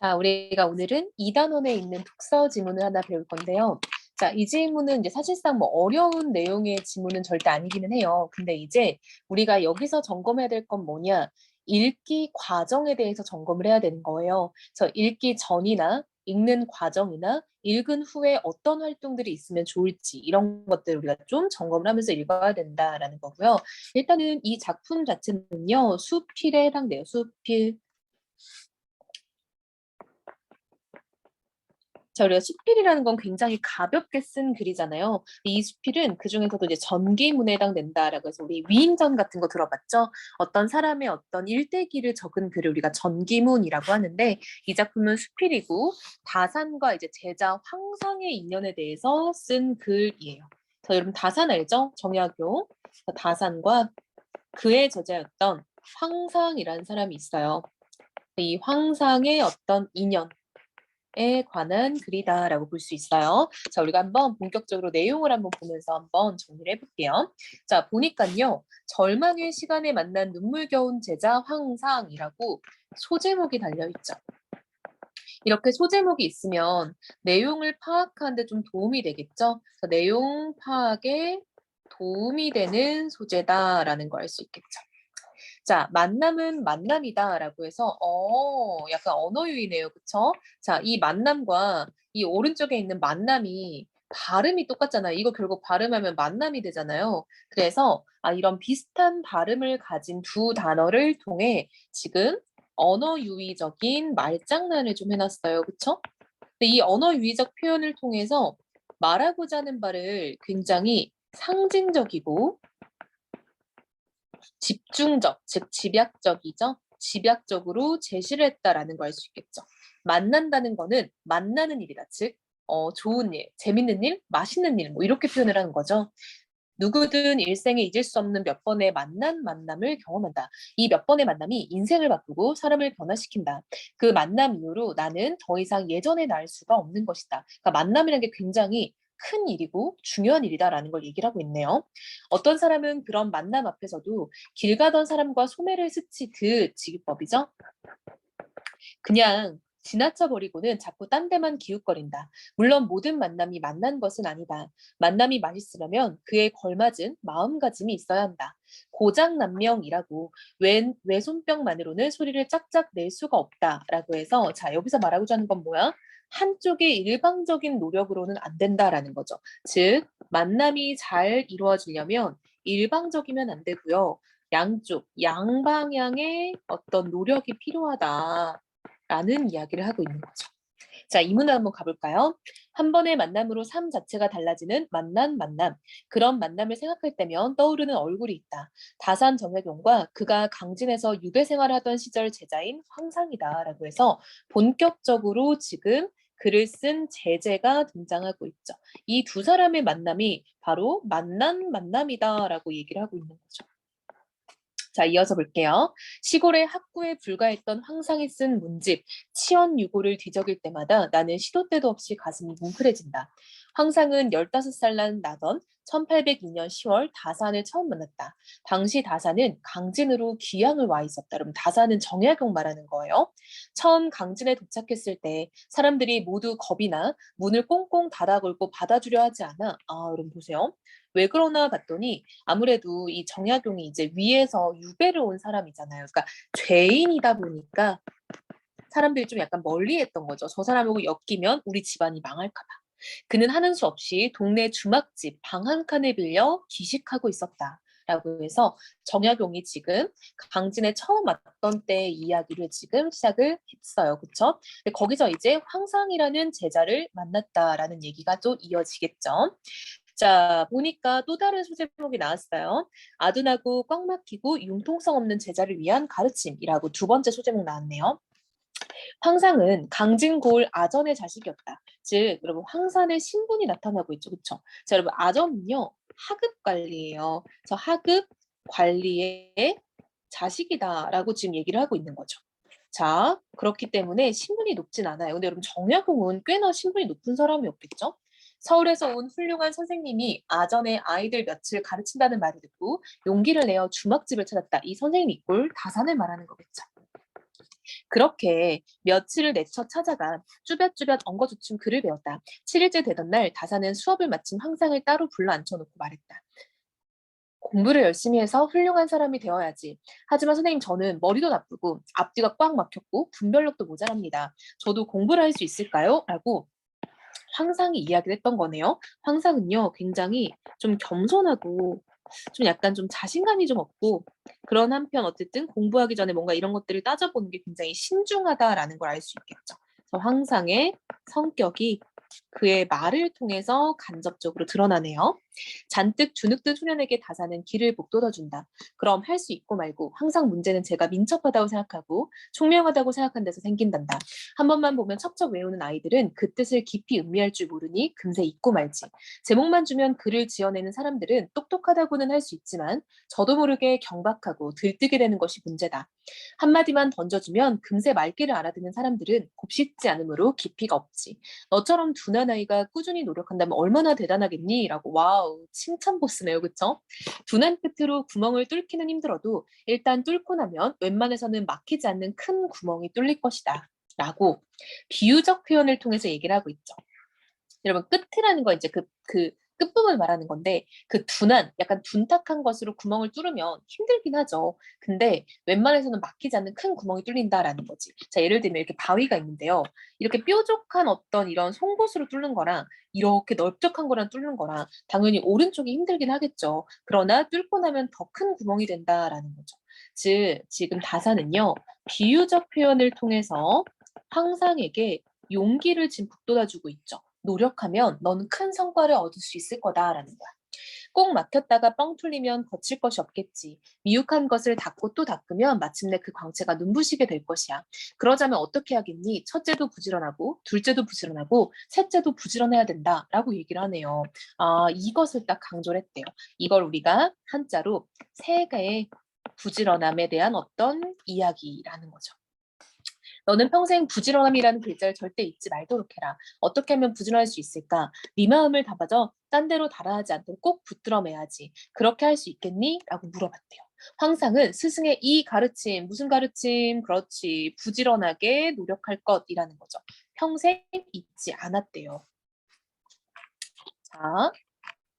자, 우리가 오늘은 2단원에 있는 독서 지문을 하나 배울 건데요. 자, 이 지문은 이제 사실상 뭐 어려운 내용의 지문은 절대 아니기는 해요. 근데 이제 우리가 여기서 점검해야 될 건 뭐냐? 읽기 과정에 대해서 점검을 해야 되는 거예요. 그래서 읽기 전이나 읽는 과정이나 읽은 후에 어떤 활동들이 있으면 좋을지 이런 것들을 우리가 좀 점검을 하면서 읽어야 된다라는 거고요. 일단은 이 작품 자체는요. 수필에 해당돼요. 수필. 자, 우리가 수필이라는 건 굉장히 가볍게 쓴 글이잖아요. 이 수필은 그중에서도 이제 전기문에 해당된다라고 해서 우리 위인전 같은 거 들어봤죠? 어떤 사람의 어떤 일대기를 적은 글을 우리가 전기문이라고 하는데 이 작품은 수필이고 다산과 이제 제자 황상의 인연에 대해서 쓴 글이에요. 자, 여러분 다산 알죠? 정약용. 다산과 그의 제자였던 황상이라는 사람이 있어요. 이 황상의 어떤 인연 에 관한 글이다라고 볼 수 있어요. 자, 우리가 한번 본격적으로 내용을 한번 보면서 한번 정리를 해볼게요. 자, 보니까요. 절망의 시간에 만난 눈물겨운 제자 황상이라고 소제목이 달려있죠. 이렇게 소제목이 있으면 내용을 파악하는 데 좀 도움이 되겠죠. 자, 내용 파악에 도움이 되는 소재다라는 걸 알 수 있겠죠. 자, 만남은 만남이다라고 해서 약간 언어 유희네요. 그쵸? 자, 이 만남과 이 오른쪽에 있는 만남이 발음이 똑같잖아요. 이거 결국 발음하면 만남이 되잖아요. 그래서 이런 비슷한 발음을 가진 두 단어를 통해 지금 언어 유희적인 말장난을 좀 해놨어요. 그쵸? 근데 이 언어 유희적 표현을 통해서 말하고자 하는 바를 굉장히 상징적이고 집중적, 즉 집약적이죠. 집약적으로 제시를 했다라는 걸 알 수 있겠죠. 만난다는 거는 만나는 일이다. 즉 좋은 일, 재밌는 일, 맛있는 일, 뭐 이렇게 표현을 하는 거죠. 누구든 일생에 잊을 수 없는 몇 번의 만남을 경험한다. 이 몇 번의 만남이 인생을 바꾸고 사람을 변화시킨다. 그 만남 이후로 나는 더 이상 예전에 날 수가 없는 것이다. 그러니까 만남이라는 게 굉장히 큰 일이고 중요한 일이다라는 걸 얘기를 하고 있네요. 어떤 사람은 그런 만남 앞에서도 길 가던 사람과 소매를 스치듯 지기법이죠. 그냥 지나쳐 버리고는 자꾸 딴 데만 기웃거린다. 물론 모든 만남이 만난 것은 아니다. 만남이 맛있으려면 그에 걸맞은 마음가짐이 있어야 한다. 고장난명이라고 외손병만으로는 소리를 짝짝 낼 수가 없다라고 해서 자, 여기서 말하고자 하는 건 뭐야? 한쪽의 일방적인 노력으로는 안 된다라는 거죠. 즉, 만남이 잘 이루어지려면 일방적이면 안 되고요. 양쪽, 양방향의 어떤 노력이 필요하다. 라는 이야기를 하고 있는 거죠. 자, 이 문을 한번 가볼까요? 한 번의 만남으로 삶 자체가 달라지는 만남. 그런 만남을 생각할 때면 떠오르는 얼굴이 있다. 다산 정약용과 그가 강진에서 유배 생활하던 시절 제자인 황상이다라고 해서 본격적으로 지금 글을 쓴 제재가 등장하고 있죠. 이 두 사람의 만남이 바로 만남이다라고 얘기를 하고 있는 거죠. 자, 이어서 볼게요. 시골의 학구에 불과했던 황상이 쓴 문집 치언유고를 뒤적일 때마다 나는 시도 때도 없이 가슴이 뭉클해진다. 황상은 15살 나던 1802년 10월 다산을 처음 만났다. 당시 다산은 강진으로 귀향을 와 있었다. 그럼 다산은 정약용 말하는 거예요. 처음 강진에 도착했을 때 사람들이 모두 겁이 나 문을 꽁꽁 닫아 걸고 받아주려 하지 않아. 여러분 보세요. 왜 그러나 봤더니 아무래도 이 정약용이 이제 위에서 유배를 온 사람이잖아요. 그러니까 죄인이다 보니까 사람들이 좀 약간 멀리했던 거죠. 저 사람하고 엮이면 우리 집안이 망할까 봐. 그는 하는 수 없이 동네 주막집 방 한 칸을 빌려 기식하고 있었다. 라고 해서 정약용이 지금 강진에 처음 왔던 때의 이야기를 지금 시작을 했어요. 그쵸? 근데 거기서 이제 황상이라는 제자를 만났다라는 얘기가 또 이어지겠죠. 자, 보니까 또 다른 소제목이 나왔어요. 아둔하고 꽉 막히고 융통성 없는 제자를 위한 가르침이라고 두 번째 소제목 나왔네요. 황상은 강진고을 아전의 자식이었다. 즉, 여러분 황산의 신분이 나타나고 있죠, 그렇죠? 자, 여러분 아전은요 하급 관리예요. 그래서 하급 관리의 자식이다라고 지금 얘기를 하고 있는 거죠. 자, 그렇기 때문에 신분이 높진 않아요. 근데 여러분 정약용은 꽤나 신분이 높은 사람이었겠죠? 서울에서 온 훌륭한 선생님이 아전에 아이들 며칠 가르친다는 말을 듣고 용기를 내어 주막집을 찾았다. 이 선생님 이꼴 다산을 말하는 거겠죠. 그렇게 며칠을 내쳐 찾아가 쭈뼛쭈뼛 엉거주춤 글을 배웠다. 7일째 되던 날 다사는 수업을 마친 황상을 따로 불러 앉혀놓고 말했다. 공부를 열심히 해서 훌륭한 사람이 되어야지. 하지만 선생님, 저는 머리도 나쁘고 앞뒤가 꽉 막혔고 분별력도 모자랍니다. 저도 공부를 할 수 있을까요? 라고 황상이 이야기를 했던 거네요. 황상은요, 굉장히 좀 겸손하고 좀 약간 좀 자신감이 좀 없고, 그런 한편 어쨌든 공부하기 전에 뭔가 이런 것들을 따져보는 게 굉장히 신중하다라는 걸 알 수 있겠죠. 그래서 황상의 성격이 그의 말을 통해서 간접적으로 드러나네요. 잔뜩 주눅든 소년에게 다사는 길을 북돋아준다. 그럼 할 수 있고 말고 항상 문제는 제가 민첩하다고 생각하고 총명하다고 생각한 데서 생긴단다. 한 번만 보면 척척 외우는 아이들은 그 뜻을 깊이 음미할 줄 모르니 금세 잊고 말지. 제목만 주면 글을 지어내는 사람들은 똑똑하다고는 할 수 있지만 저도 모르게 경박하고 들뜨게 되는 것이 문제다. 한마디만 던져주면 금세 말귀를 알아듣는 사람들은 곱씹지 않으므로 깊이가 없지. 너처럼 둔한 아이가 꾸준히 노력한다면 얼마나 대단하겠니? 라고 와우 칭찬 보스네요. 그쵸? 둔한 끝으로 구멍을 뚫기는 힘들어도 일단 뚫고 나면 웬만해서는 막히지 않는 큰 구멍이 뚫릴 것이다. 라고 비유적 표현을 통해서 얘기를 하고 있죠. 여러분 끝이라는 거 이제 그 끝부분을 말하는 건데 그 둔한 약간 둔탁한 것으로 구멍을 뚫으면 힘들긴 하죠. 근데 웬만해서는 막히지 않는 큰 구멍이 뚫린다라는 거지. 자, 예를 들면 이렇게 바위가 있는데요. 이렇게 뾰족한 어떤 이런 송곳으로 뚫는 거랑 이렇게 넓적한 거랑 뚫는 거랑 당연히 오른쪽이 힘들긴 하겠죠. 그러나 뚫고 나면 더 큰 구멍이 된다라는 거죠. 즉 지금 다사는요. 비유적 표현을 통해서 황상에게 용기를 지금 북돋아주고 있죠. 노력하면 너는 큰 성과를 얻을 수 있을 거다라는 거야. 꼭 막혔다가 뻥 뚫리면 거칠 것이 없겠지. 미혹한 것을 닦고 또 닦으면 마침내 그 광채가 눈부시게 될 것이야. 그러자면 어떻게 하겠니? 첫째도 부지런하고 둘째도 부지런하고 셋째도 부지런해야 된다라고 얘기를 하네요. 아, 이것을 딱 강조를 했대요. 이걸 우리가 한자로 세계의 부지런함에 대한 어떤 이야기라는 거죠. 너는 평생 부지런함이라는 글자를 절대 잊지 말도록 해라. 어떻게 하면 부지런할 수 있을까? 네 마음을 담아서 딴 데로 달아나지 않도록 꼭 붙들어 매야지. 그렇게 할 수 있겠니? 라고 물어봤대요. 황상은 스승의 이 가르침, 무슨 가르침? 그렇지. 부지런하게 노력할 것이라는 거죠. 평생 잊지 않았대요. 자,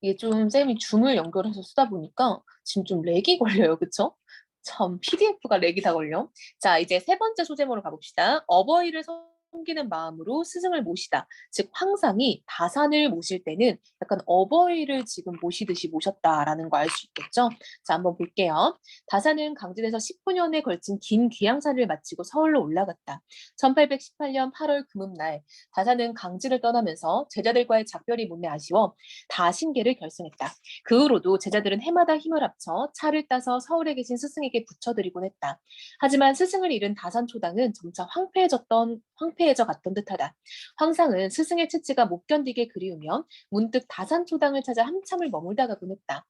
이게 좀 쌤이 줌을 연결해서 쓰다 보니까 지금 좀 렉이 걸려요. 그쵸? 참, PDF가 렉이 다 걸려. 자, 이제 세 번째 소제목으로 가봅시다. 어버이를 섬기는 마음으로 스승을 모시다. 즉, 황상이 다산을 모실 때는 약간 어버이를 지금 모시듯이 모셨다라는 거 알 수 있겠죠? 자, 한번 볼게요. 다산은 강진에서 19년에 걸친 긴 귀향사를 마치고 서울로 올라갔다. 1818년 8월 금음날, 다산은 강진을 떠나면서 제자들과의 작별이 못내 아쉬워 다신계를 결성했다. 그 후로도 제자들은 해마다 힘을 합쳐 차를 따서 서울에 계신 스승에게 붙여드리곤 했다. 하지만 스승을 잃은 다산초당은 점차 황폐해져 갔던 듯하다. 황상은 스승의 채취가 못 견디게 그리우면 문득 다산초당을 찾아 한참을 머물다 가곤 했다.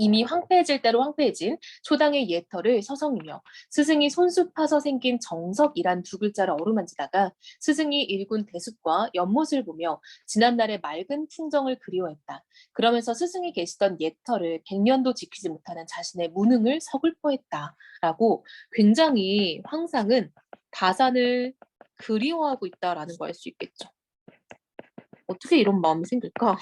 이미 황폐해질 대로 황폐해진 초당의 옛터를 서성이며 스승이 손수 파서 생긴 정석이란 두 글자를 어루만지다가 스승이 일군 대숲과 연못을 보며 지난날의 맑은 풍정을 그리워했다. 그러면서 스승이 계시던 옛터를 100년도 지키지 못하는 자신의 무능을 서글퍼했다. 라고 굉장히 황상은 다산을 그리워하고 있다라는 걸 알 수 있겠죠. 어떻게 이런 마음이 생길까?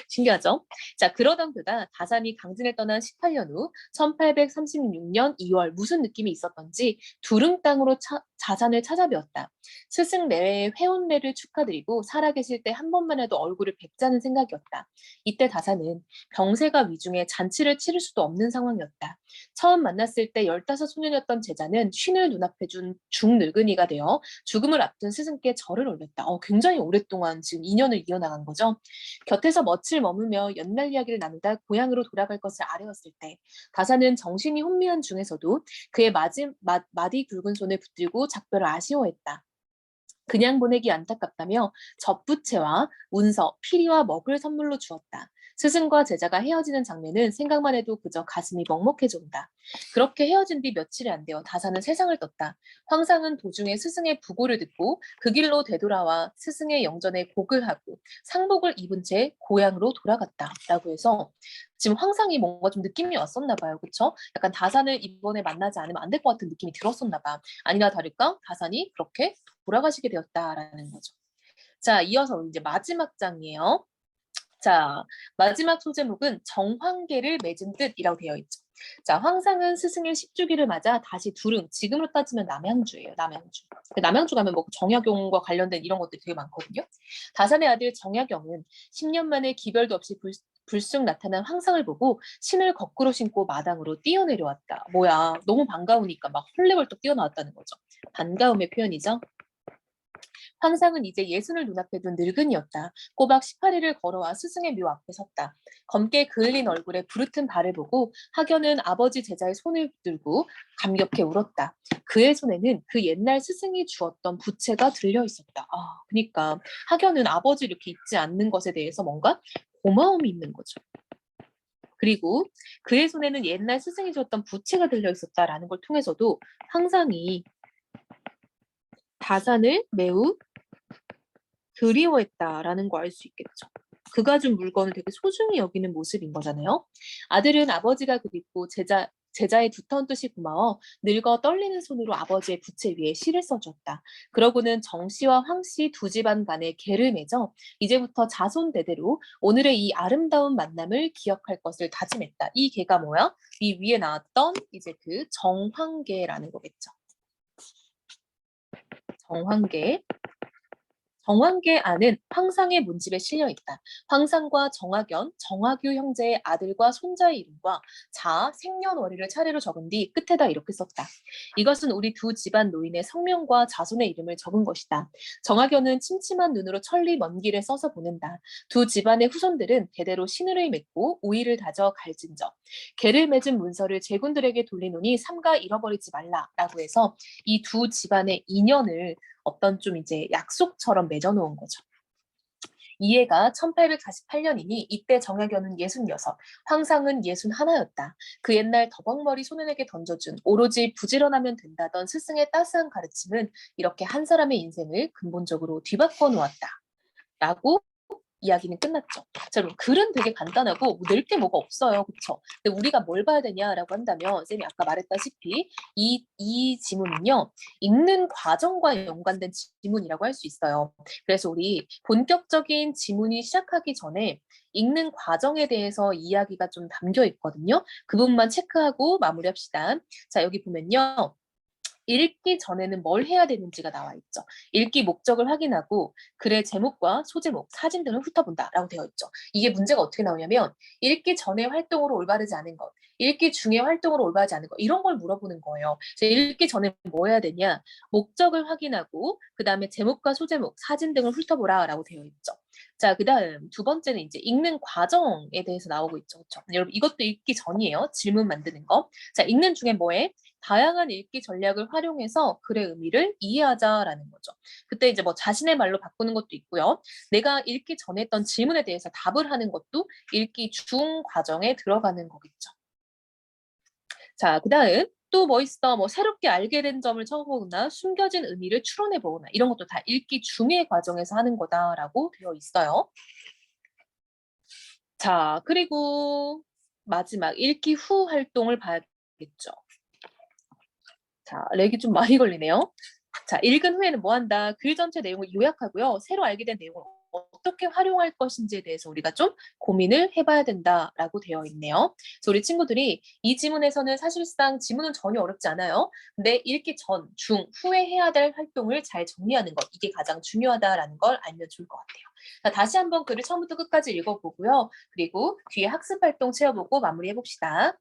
신기하죠? 자, 그러던 그가 다산이 강진을 떠난 18년 후 1836년 2월 무슨 느낌이 있었던지 두릉 땅으로 자산을 찾아뵈었다. 스승 내외의 회혼례를 축하드리고 살아계실 때 한 번만 해도 얼굴을 뵙자는 생각이었다. 이때 다산은 병세가 위중해 잔치를 치를 수도 없는 상황이었다. 처음 만났을 때 15소년이었던 제자는 쉰을 눈앞에 준 중늙은이가 되어 죽음을 앞둔 스승께 절을 올렸다. 굉장히 오랫동안 지금 인연을 이어나간 거죠. 곁에서 며칠 머물며 옛날 이야기를 나누다 고향으로 돌아갈 것을 아뢰었을 때 다사는 정신이 혼미한 중에서도 그의 마디 굵은 손을 붙들고 작별을 아쉬워했다. 그냥 보내기 안타깝다며 접부채와 문서, 피리와 먹을 선물로 주었다. 스승과 제자가 헤어지는 장면은 생각만 해도 그저 가슴이 먹먹해져 온다. 그렇게 헤어진 뒤 며칠이 안 되어 다사는 세상을 떴다. 황상은 도중에 스승의 부고를 듣고 그 길로 되돌아와 스승의 영전에 곡을 하고 상복을 입은 채 고향으로 돌아갔다라고 해서 지금 황상이 뭔가 좀 느낌이 왔었나 봐요. 그쵸? 약간 다산을 이번에 만나지 않으면 안 될 것 같은 느낌이 들었었나 봐. 아니나 다를까 다산이 그렇게 돌아가시게 되었다라는 거죠. 자, 이어서 이제 마지막 장이에요. 자, 마지막 소제목은 정황계를 맺은 뜻이라고 되어 있죠. 자, 황상은 스승의 10주기를 맞아 다시 두릉, 지금으로 따지면 남양주예요. 남양주. 남양주 가면 뭐 정약용과 관련된 이런 것들이 되게 많거든요. 다산의 아들 정약용은 10년 만에 기별도 없이 불쑥 나타난 황상을 보고 신을 거꾸로 신고 마당으로 뛰어내려왔다. 뭐야, 너무 반가우니까 막 헐레벌떡 뛰어나왔다는 거죠. 반가움의 표현이죠. 황상은 이제 예순을 눈앞에 둔 늙은이였다. 꼬박 18일을 걸어와 스승의 묘 앞에 섰다. 검게 그을린 얼굴에 부르튼 발을 보고 학연은 아버지 제자의 손을 들고 감격해 울었다. 그의 손에는 그 옛날 스승이 주었던 부채가 들려 있었다. 그러니까 학연은 아버지 이렇게 잊지 않는 것에 대해서 뭔가 고마움이 있는 거죠. 그리고 그의 손에는 옛날 스승이 주었던 부채가 들려 있었다라는 걸 통해서도 황상이 다산을 매우 그리워했다라는 거 알 수 있겠죠. 그가 준 물건을 되게 소중히 여기는 모습인 거잖아요. 아들은 아버지가 그립고 제자의 두터운 뜻이 고마워 늙어 떨리는 손으로 아버지의 부채 위에 시를 써주었다. 그러고는 정씨와 황씨 두 집안 간에 계를 맺어 이제부터 자손 대대로 오늘의 이 아름다운 만남을 기억할 것을 다짐했다. 이 계가 뭐야? 이 위에 나왔던 이제 그 정황계라는 거겠죠. 정황계. 정황계 안은 황상의 문집에 실려 있다. 황상과 정학연, 정학유 형제의 아들과 손자의 이름과 자, 생년월일을 차례로 적은 뒤 끝에다 이렇게 썼다. 이것은 우리 두 집안 노인의 성명과 자손의 이름을 적은 것이다. 정학연은 침침한 눈으로 천리 먼 길을 써서 보낸다. 두 집안의 후손들은 대대로 신의를 맺고 우의를 다져 갈진저. 계를 맺은 문서를 제군들에게 돌리노니 삼가 잃어버리지 말라라고 해서 이 두 집안의 인연을 어떤 좀 이제 약속처럼 맺어놓은 거죠. 이해가 1848년이니 이때 정약연은 66, 황상은 61였다. 그 옛날 더벅머리 소년에게 던져준 오로지 부지런하면 된다던 스승의 따스한 가르침은 이렇게 한 사람의 인생을 근본적으로 뒤바꿔 놓았다. 라고 이야기는 끝났죠. 자, 그럼 글은 되게 간단하고 낼 게 뭐가 없어요. 그쵸? 근데 우리가 뭘 봐야 되냐라고 한다면 쌤이 아까 말했다시피 이 지문은요. 읽는 과정과 연관된 지문이라고 할 수 있어요. 그래서 우리 본격적인 지문이 시작하기 전에 읽는 과정에 대해서 이야기가 좀 담겨 있거든요. 그 부분만 체크하고 마무리합시다. 자, 여기 보면요. 읽기 전에는 뭘 해야 되는지가 나와 있죠. 읽기 목적을 확인하고 글의 제목과 소제목, 사진 등을 훑어본다라고 되어 있죠. 이게 문제가 어떻게 나오냐면 읽기 전에 활동으로 올바르지 않은 것, 읽기 중에 활동으로 올바르지 않은 것 이런 걸 물어보는 거예요. 그래서 읽기 전에 뭐 해야 되냐? 목적을 확인하고 그 다음에 제목과 소제목, 사진 등을 훑어보라라고 되어 있죠. 자, 그다음 두 번째는 이제 읽는 과정에 대해서 나오고 있죠. 그렇죠? 여러분 이것도 읽기 전이에요. 질문 만드는 거. 자, 읽는 중에 뭐해? 다양한 읽기 전략을 활용해서 글의 의미를 이해하자라는 거죠. 그때 이제 뭐 자신의 말로 바꾸는 것도 있고요. 내가 읽기 전에 했던 질문에 대해서 답을 하는 것도 읽기 중 과정에 들어가는 거겠죠. 자, 그다음 또 뭐 있어? 뭐 새롭게 알게 된 점을 적어보거나 숨겨진 의미를 추론해 보거나 이런 것도 다 읽기 중의 과정에서 하는 거다라고 되어 있어요. 자, 그리고 마지막 읽기 후 활동을 봐야겠죠. 자, 렉이 좀 많이 걸리네요. 자, 읽은 후에는 뭐 한다? 글 전체 내용을 요약하고요. 새로 알게 된 내용을 어떻게 활용할 것인지에 대해서 우리가 좀 고민을 해봐야 된다라고 되어 있네요. 그래서 우리 친구들이 이 지문에서는 사실상 지문은 전혀 어렵지 않아요. 근데 읽기 전, 중, 후에 해야 될 활동을 잘 정리하는 것, 이게 가장 중요하다라는 걸 알면 좋을 것 같아요. 자, 다시 한번 글을 처음부터 끝까지 읽어보고요. 그리고 뒤에 학습 활동 채워보고 마무리해봅시다.